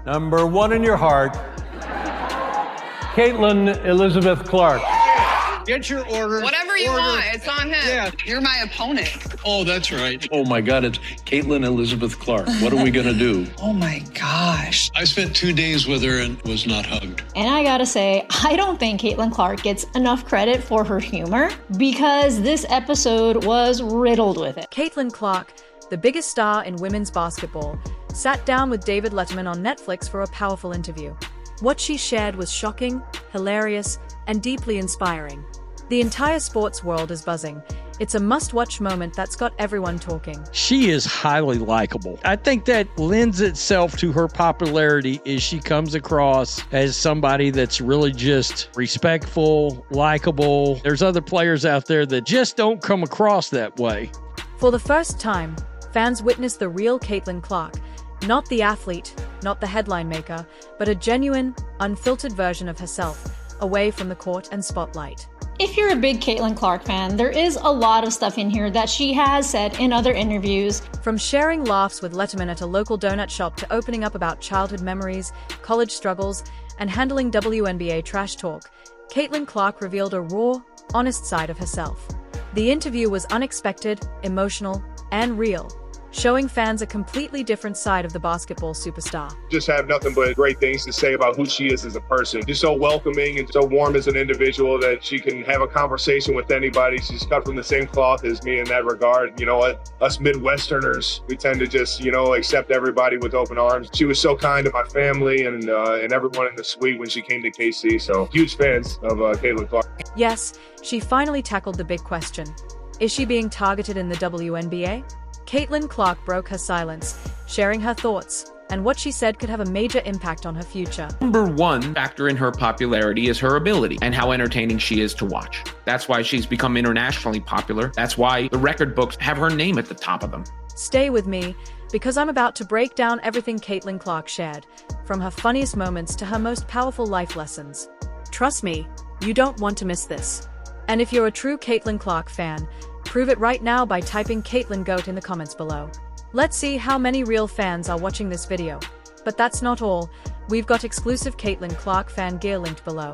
Number 1 in your heart, Caitlin Elizabeth Clark. Get your order. Whatever you want, it's on him. Yeah. You're my opponent. Oh, that's right. Oh my God, it's Caitlin Elizabeth Clark. What are we gonna do? Oh my gosh. I spent 2 days with her and was not hugged. And I gotta say, I don't think Caitlin Clark gets enough credit for her humor because this episode was riddled with it. Caitlin Clark, the biggest star in women's basketball, sat down with David Letterman on Netflix for a powerful interview. What she shared was shocking, hilarious, and deeply inspiring. The entire sports world is buzzing. It's a must-watch moment that's got everyone talking. She is highly likable. I think that lends itself to her popularity as she comes across as somebody that's really just respectful, likable. There's other players out there that just don't come across that way. For the first time, fans witnessed the real Caitlin Clark, not the athlete, not the headline maker, but a genuine, unfiltered version of herself, away from the court and spotlight. If you're a big Caitlin Clark fan, there is a lot of stuff in here that she has said in other interviews. From sharing laughs with Letterman at a local donut shop to opening up about childhood memories, college struggles, and handling WNBA trash talk, Caitlin Clark revealed a raw, honest side of herself. The interview was unexpected, emotional, and real, showing fans a completely different side of the basketball superstar. Just have nothing but great things to say about who she is as a person. Just so welcoming and so warm as an individual that she can have a conversation with anybody. She's cut from the same cloth as me in that regard. You know what? Us Midwesterners, we tend to just, accept everybody with open arms. She was so kind to my family and everyone in the suite when she came to KC. So huge fans of Caitlin Clark. Yes, she finally tackled the big question. Is she being targeted in the WNBA? Caitlin Clark broke her silence, sharing her thoughts and what she said could have a major impact on her future. Number 1 factor in her popularity is her ability and how entertaining she is to watch. That's why she's become internationally popular. That's why the record books have her name at the top of them. Stay with me, because I'm about to break down everything Caitlin Clark shared, from her funniest moments to her most powerful life lessons. Trust me, you don't want to miss this. And if you're a true Caitlin Clark fan, prove it right now by typing Caitlin GOAT in the comments below. Let's see how many real fans are watching this video. But that's not all. We've got exclusive Caitlin Clark fan gear linked below.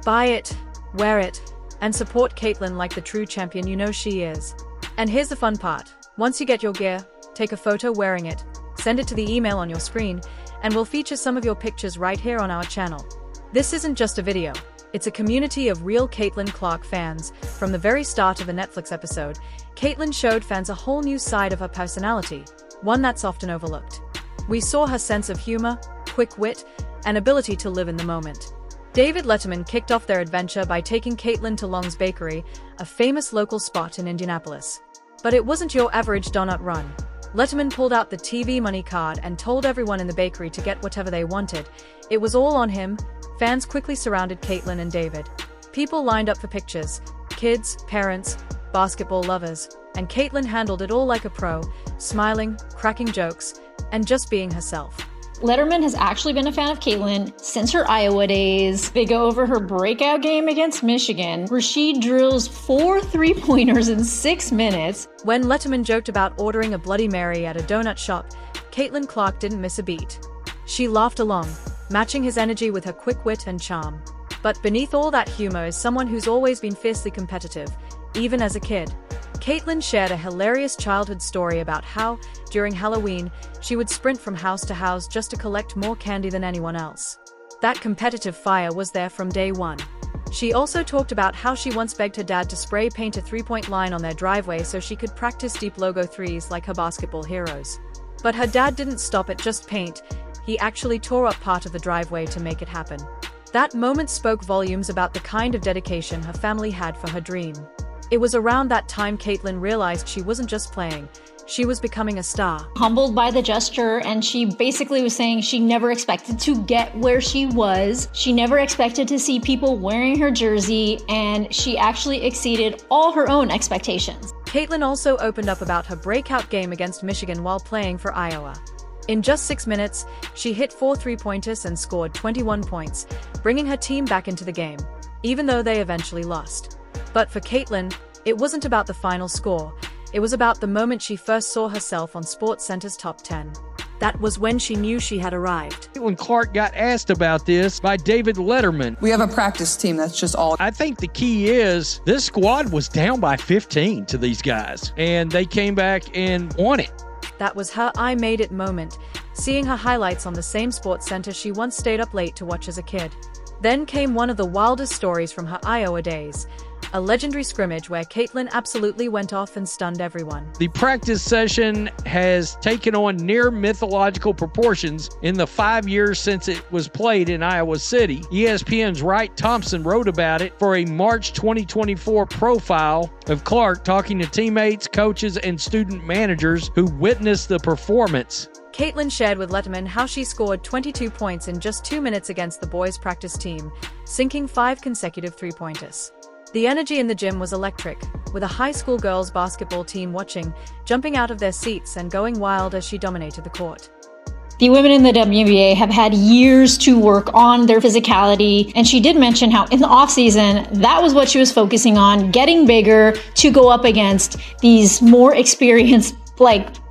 Buy it, wear it, and support Caitlin like the true champion you know she is. And here's the fun part. Once you get your gear, take a photo wearing it, send it to the email on your screen, and we'll feature some of your pictures right here on our channel. This isn't just a video. It's a community of real Caitlin Clark fans. From the very start of the Netflix episode, Caitlin showed fans a whole new side of her personality, one that's often overlooked. We saw her sense of humor, quick wit, and ability to live in the moment. David Letterman kicked off their adventure by taking Caitlin to Long's Bakery, a famous local spot in Indianapolis. But it wasn't your average donut run. Letterman pulled out the TV money card and told everyone in the bakery to get whatever they wanted. It was all on him. Fans quickly surrounded Caitlin and David. People lined up for pictures. Kids, parents, basketball lovers. And Caitlin handled it all like a pro, smiling, cracking jokes, and just being herself. Letterman has actually been a fan of Caitlin since her Iowa days. They go over her breakout game against Michigan, where she drills 4 3-pointers in 6 minutes. When Letterman joked about ordering a Bloody Mary at a donut shop, Caitlin Clark didn't miss a beat. She laughed along, matching his energy with her quick wit and charm. But beneath all that humor is someone who's always been fiercely competitive, even as a kid. Caitlin shared a hilarious childhood story about how, during Halloween, she would sprint from house to house just to collect more candy than anyone else. That competitive fire was there from day one. She also talked about how she once begged her dad to spray paint a 3-point line on their driveway so she could practice deep logo threes like her basketball heroes. But her dad didn't stop at just paint. He actually tore up part of the driveway to make it happen. That moment spoke volumes about the kind of dedication her family had for her dream. It was around that time Caitlin realized she wasn't just playing, she was becoming a star. Humbled by the gesture, and she basically was saying she never expected to get where she was. She never expected to see people wearing her jersey, and she actually exceeded all her own expectations. Caitlin also opened up about her breakout game against Michigan while playing for Iowa. In just 6 minutes, she hit 4 3-pointers and scored 21 points, bringing her team back into the game, even though they eventually lost. But for Caitlin, it wasn't about the final score. It was about the moment she first saw herself on SportsCenter's Top 10. That was when she knew she had arrived. Caitlin Clark got asked about this by David Letterman. We have a practice team that's just all. I think the key is this squad was down by 15 to these guys, and they came back and won it. That was her I made it moment, seeing her highlights on the same sports center she once stayed up late to watch as a kid. Then came one of the wildest stories from her Iowa days, a legendary scrimmage where Caitlin absolutely went off and stunned everyone. The practice session has taken on near mythological proportions in the 5 years since it was played in Iowa City. ESPN's Wright Thompson wrote about it for a March 2024 profile of Clark, talking to teammates, coaches, and student managers who witnessed the performance. Caitlin shared with Letterman how she scored 22 points in just 2 minutes against the boys' practice team, sinking 5 consecutive three-pointers. The energy in the gym was electric, with a high school girls basketball team watching, jumping out of their seats and going wild as she dominated the court. The women in the WNBA have had years to work on their physicality, and she did mention how in the offseason, that was what she was focusing on, getting bigger to go up against these more experienced,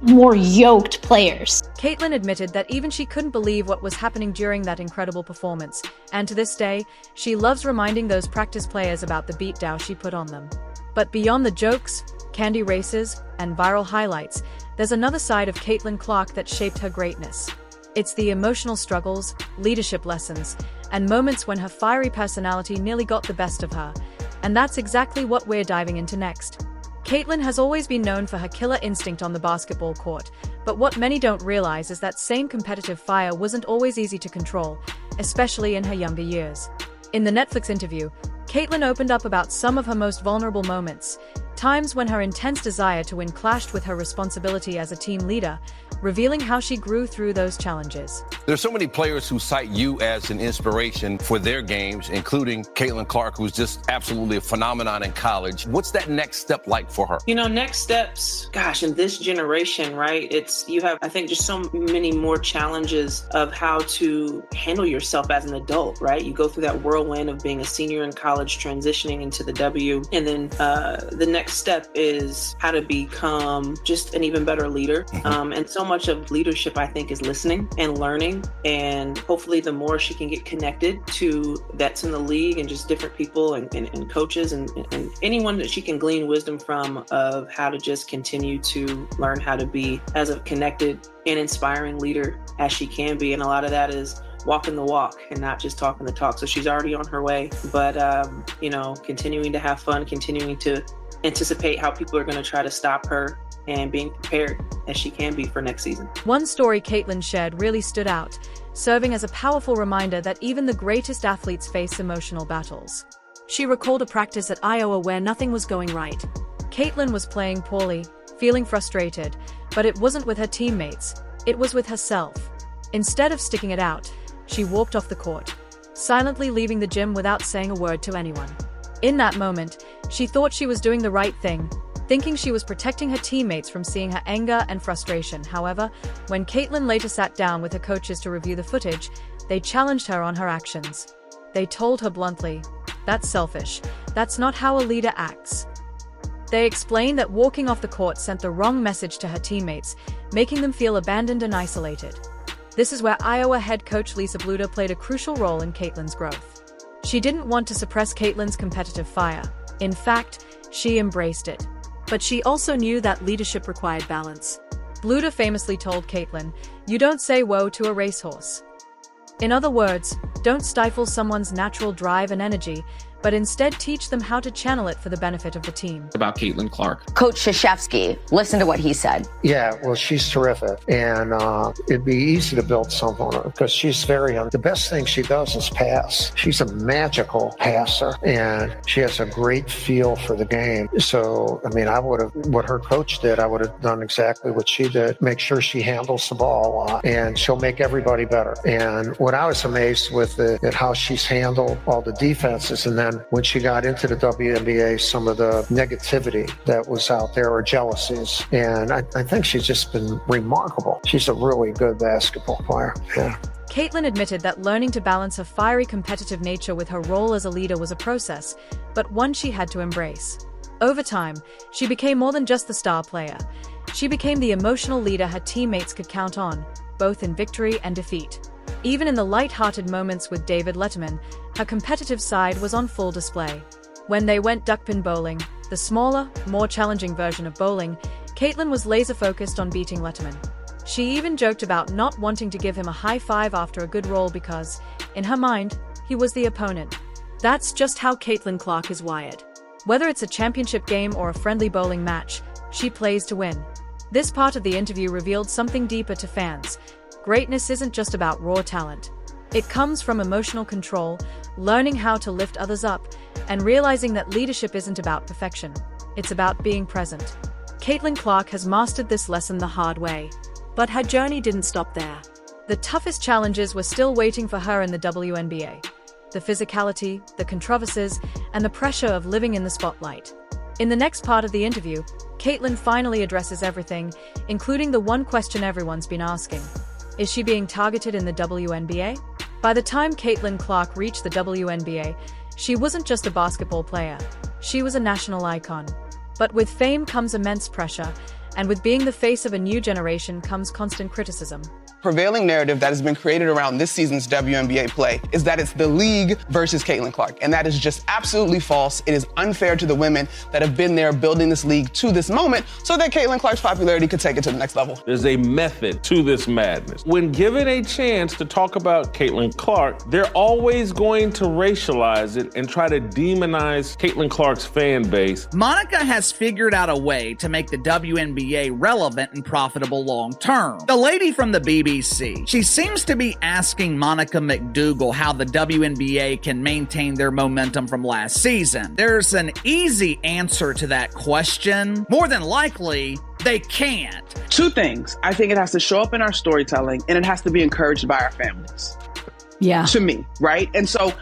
more yoked players. Caitlin admitted that even she couldn't believe what was happening during that incredible performance, and to this day, she loves reminding those practice players about the beatdown she put on them. But beyond the jokes, candy races, and viral highlights, there's another side of Caitlin Clark that shaped her greatness. It's the emotional struggles, leadership lessons, and moments when her fiery personality nearly got the best of her, and that's exactly what we're diving into next. Caitlin has always been known for her killer instinct on the basketball court, but what many don't realize is that same competitive fire wasn't always easy to control, especially in her younger years. In the Netflix interview, Caitlin opened up about some of her most vulnerable moments, times when her intense desire to win clashed with her responsibility as a team leader, revealing how she grew through those challenges. There's so many players who cite you as an inspiration for their games, including Caitlin Clark, who's just absolutely a phenomenon in college. What's that next step like for her? Next steps, gosh, in this generation, right? You have, I think, just so many more challenges of how to handle yourself as an adult, right? You go through that whirlwind of being a senior in college, transitioning into the W, and then the next step is how to become just an even better leader. And so much of leadership, I think, is listening and learning. And hopefully the more she can get connected to vets in the league and just different people and coaches and anyone that she can glean wisdom from of how to just continue to learn how to be as a connected and inspiring leader as she can be. And a lot of that is walking the walk and not just talking the talk. So she's already on her way, but, continuing to have fun, continuing to anticipate how people are going to try to stop her and being prepared as she can be for next season. One story Caitlin shared really stood out, serving as a powerful reminder that even the greatest athletes face emotional battles. She recalled a practice at Iowa where nothing was going right. Caitlin was playing poorly, feeling frustrated, but it wasn't with her teammates, it was with herself. Instead of sticking it out, she walked off the court, silently leaving the gym without saying a word to anyone. In that moment, she thought she was doing the right thing, thinking she was protecting her teammates from seeing her anger and frustration. However, when Caitlin later sat down with her coaches to review the footage, they challenged her on her actions. They told her bluntly, "That's selfish. That's not how a leader acts." They explained that walking off the court sent the wrong message to her teammates, making them feel abandoned and isolated. This is where Iowa head coach Lisa Bluder played a crucial role in Caitlin's growth. She didn't want to suppress Caitlin's competitive fire. In fact, she embraced it. But she also knew that leadership required balance. Bluder famously told Caitlin, "You don't say whoa to a racehorse." In other words, don't stifle someone's natural drive and energy, but instead teach them how to channel it for the benefit of the team. About Caitlin Clark. Coach Krzyzewski, listen to what he said. Yeah, well, she's terrific. And it'd be easy to build something on her because she's very young. The best thing she does is pass. She's a magical passer, and she has a great feel for the game. So, what her coach did, I would have done exactly what she did. Make sure she handles the ball a lot, and she'll make everybody better. And what I was amazed with at how she's handled all the defenses, and then when she got into the WNBA, some of the negativity that was out there or jealousies. And I think she's just been remarkable. She's a really good basketball player. Yeah. Caitlin admitted that learning to balance her fiery competitive nature with her role as a leader was a process, but one she had to embrace. Over time, she became more than just the star player. She became the emotional leader her teammates could count on, both in victory and defeat. Even in the light-hearted moments with David Letterman, her competitive side was on full display. When they went duckpin bowling, the smaller, more challenging version of bowling, Caitlin was laser-focused on beating Letterman. She even joked about not wanting to give him a high five after a good roll because, in her mind, he was the opponent. That's just how Caitlin Clark is wired. Whether it's a championship game or a friendly bowling match, she plays to win. This part of the interview revealed something deeper to fans. Greatness isn't just about raw talent. It comes from emotional control, learning how to lift others up, and realizing that leadership isn't about perfection. It's about being present. Caitlin Clark has mastered this lesson the hard way. But her journey didn't stop there. The toughest challenges were still waiting for her in the WNBA. The physicality, the controversies, and the pressure of living in the spotlight. In the next part of the interview, Caitlin finally addresses everything, including the one question everyone's been asking. Is she being targeted in the WNBA? By the time Caitlin Clark reached the WNBA, she wasn't just a basketball player. She was a national icon. But with fame comes immense pressure, and with being the face of a new generation comes constant criticism. Prevailing narrative that has been created around this season's WNBA play is that it's the league versus Caitlin Clark, and that is just absolutely false. It is unfair to the women that have been there building this league to this moment so that Caitlin Clark's popularity could take it to the next level. There's a method to this madness. When given a chance to talk about Caitlin Clark, they're always going to racialize it and try to demonize Caitlin Clark's fan base. Monica has figured out a way to make the WNBA relevant and profitable long term. The lady from the BBC, she seems to be asking Monica McDougal how the WNBA can maintain their momentum from last season. There's an easy answer to that question. More than likely, they can't. Two things. I think it has to show up in our storytelling, and it has to be encouraged by our families. Yeah. To me, right? And so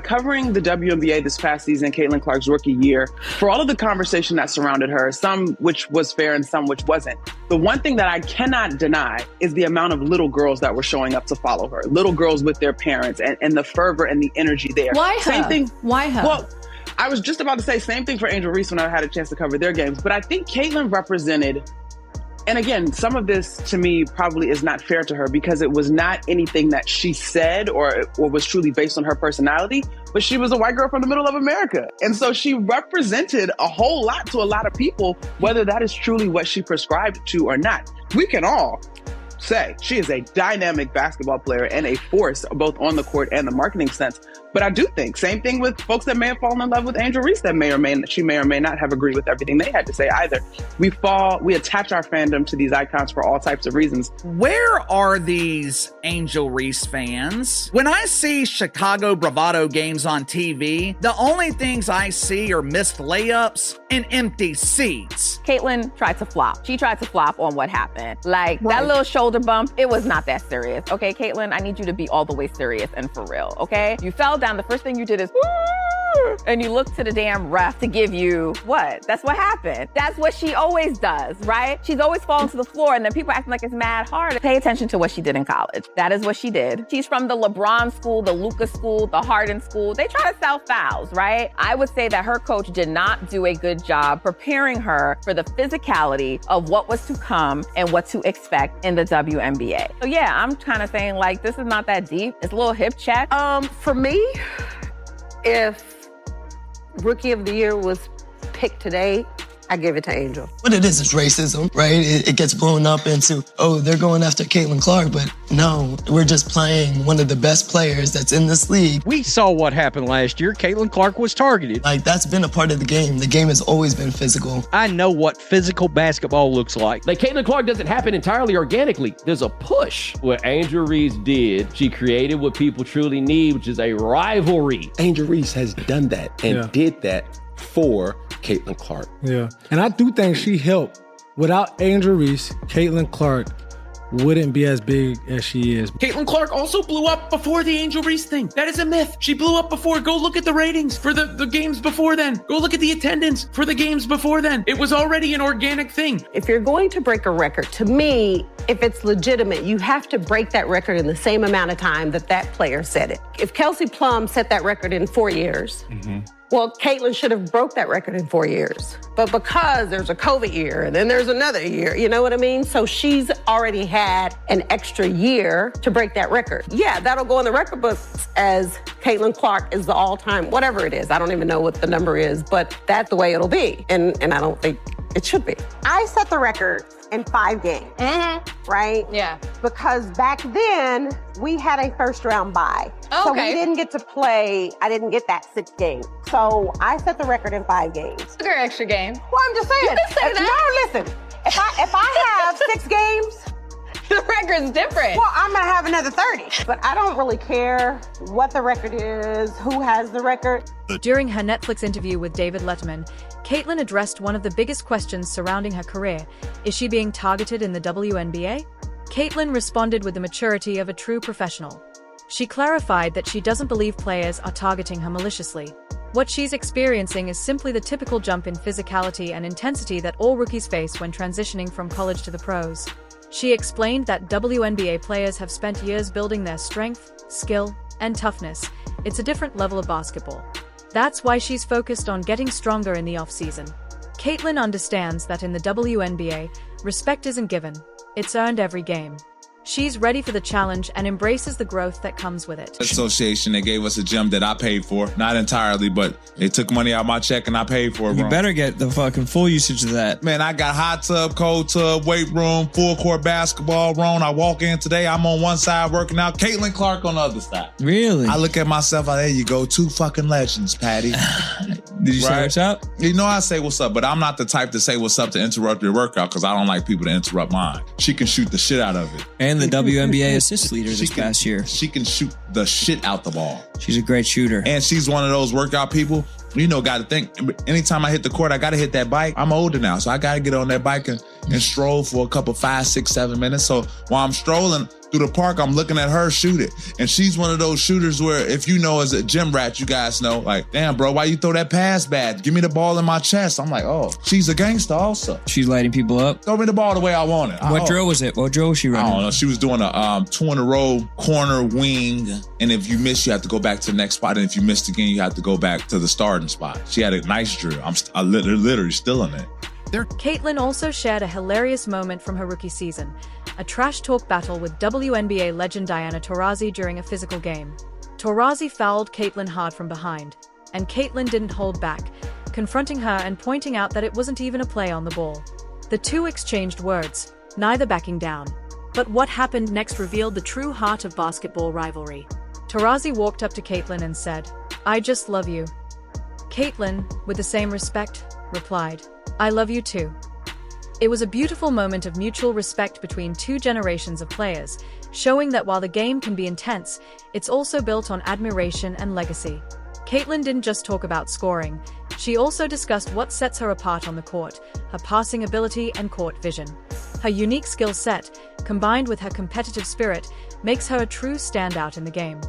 covering the WNBA this past season, Caitlin Clark's rookie year, for all of the conversation that surrounded her, some which was fair and some which wasn't, the one thing that I cannot deny is the amount of little girls that were showing up to follow her. Little girls with their parents and the fervor and the energy there. Why her? Same thing. Why her? Well, I was just about to say same thing for Angel Reese when I had a chance to cover their games, but I think Caitlin represented. And again, some of this to me probably is not fair to her because it was not anything that she said or was truly based on her personality, but she was a white girl from the middle of America. And so she represented a whole lot to a lot of people, whether that is truly what she prescribed to or not. We can all say she is a dynamic basketball player and a force both on the court and the marketing sense. But I do think, same thing with folks that may have fallen in love with Angel Reese that she may or may not have agreed with everything they had to say either. We attach our fandom to these icons for all types of reasons. Where are these Angel Reese fans? When I see Chicago Bravado games on TV, the only things I see are missed layups and empty seats. Caitlin tried to flop. She tried to flop on what happened. Like, that little shoulder bump, it was not that serious. Okay, Caitlin, I need you to be all the way serious and for real, okay? You fell down, the first thing you did is and you look to the damn ref to give you what? That's what happened. That's what she always does, right? She's always falling to the floor and then people acting like it's mad hard. Pay attention to what she did in college. That is what she did. She's from the LeBron school, the Luka school, the Harden school. They try to sell fouls, right? I would say that her coach did not do a good job preparing her for the physicality of what was to come and what to expect in the WNBA. So yeah, I'm kind of saying like, this is not that deep. It's a little hip check. For me, if Rookie of the Year was picked today, I give it to Angel. What it is racism, right? It gets blown up into, oh, they're going after Caitlin Clark, but no, we're just playing one of the best players that's in this league. We saw what happened last year. Caitlin Clark was targeted. Like, that's been a part of the game. The game has always been physical. I know what physical basketball looks like. Like, Caitlin Clark doesn't happen entirely organically. There's a push. What Angel Reese did, she created what people truly need, which is a rivalry. Angel Reese has done that and did that for Caitlin Clark. Yeah. And I do think she helped. Without Angel Reese, Caitlin Clark wouldn't be as big as she is. Caitlin Clark also blew up before the Angel Reese thing. That is a myth. She blew up before. Go look at the ratings for the games before then. Go look at the attendance for the games before then. It was already an organic thing. If you're going to break a record, to me, if it's legitimate, you have to break that record in the same amount of time that player set it. If Kelsey Plum set that record in 4 years, Well, Caitlin should have broke that record in 4 years. But because there's a COVID year and then there's another year, you know what I mean? So she's already had an extra year to break that record. Yeah, that'll go in the record books as Caitlin Clark is the all-time, whatever it is. I don't even know what the number is, but that's the way it'll be. And I don't think it should be. I set the record in 5 games, right? Yeah. Because back then, we had a first round bye. Oh, so okay. we didn't get to play, I didn't get that 6 games. So I set the record in 5 games. Look at her extra game. Well, I'm just saying. You can say that. No, listen, if I have 6 games, the record's different. well, I'm gonna have another 30. But I don't really care what the record is, who has the record. During her Netflix interview with David Letterman, Caitlin addressed one of the biggest questions surrounding her career. Is she being targeted in the WNBA? Caitlin responded with the maturity of a true professional. She clarified that she doesn't believe players are targeting her maliciously. What she's experiencing is simply the typical jump in physicality and intensity that all rookies face when transitioning from college to the pros. She explained that WNBA players have spent years building their strength, skill, and toughness. It's a different level of basketball. That's why she's focused on getting stronger in the offseason. Caitlin understands that in the WNBA, respect isn't given, it's earned every game. She's ready for the challenge and embraces the growth that comes with it. Association, they gave us a gym that I paid for. Not entirely, but they took money out of my check and I paid for it. You better get the fucking full usage of that. Man, I got hot tub, cold tub, weight room, full court basketball room. I walk in today, I'm on one side working out, Caitlin Clark on the other side. Really? I look at myself, there you go, 2 fucking legends, Patty. Did you say what's up? You know I say what's up, but I'm not the type to say what's up to interrupt your workout because I don't like people to interrupt mine. She can shoot the shit out of it. And the WNBA assist leader this past year. She can shoot the shit out the ball. She's a great shooter. And she's one of those workout people, you know, got to think, anytime I hit the court, I got to hit that bike. I'm older now, so I got to get on that bike and stroll for a couple 5, 6, 7 minutes. So while I'm strolling through the park, I'm looking at her shoot it. And she's one of those shooters where, if you know as a gym rat, you guys know, like, damn, bro, why you throw that pass bad? Give me the ball in my chest. I'm like, oh, she's a gangster also. She's lighting people up. Throw me the ball the way I want it. What drill was it? What drill was she running? I don't know. She was doing a 2 in a row corner wing. And if you miss, you have to go back to the next spot. And if you missed again, you have to go back to the starting spot. She had a nice drill. I'm literally still in it. Caitlin also shared a hilarious moment from her rookie season, a trash talk battle with WNBA legend Diana Taurasi during a physical game. Taurasi fouled Caitlin hard from behind, and Caitlin didn't hold back, confronting her and pointing out that it wasn't even a play on the ball. The two exchanged words, neither backing down. But what happened next revealed the true heart of basketball rivalry. Taurasi walked up to Caitlin and said, "I just love you." Caitlin, with the same respect, replied, "I love you too." It was a beautiful moment of mutual respect between 2 generations of players, showing that while the game can be intense, it's also built on admiration and legacy. Caitlin didn't just talk about scoring, she also discussed what sets her apart on the court, her passing ability and court vision. Her unique skill set, combined with her competitive spirit, makes her a true standout in the game.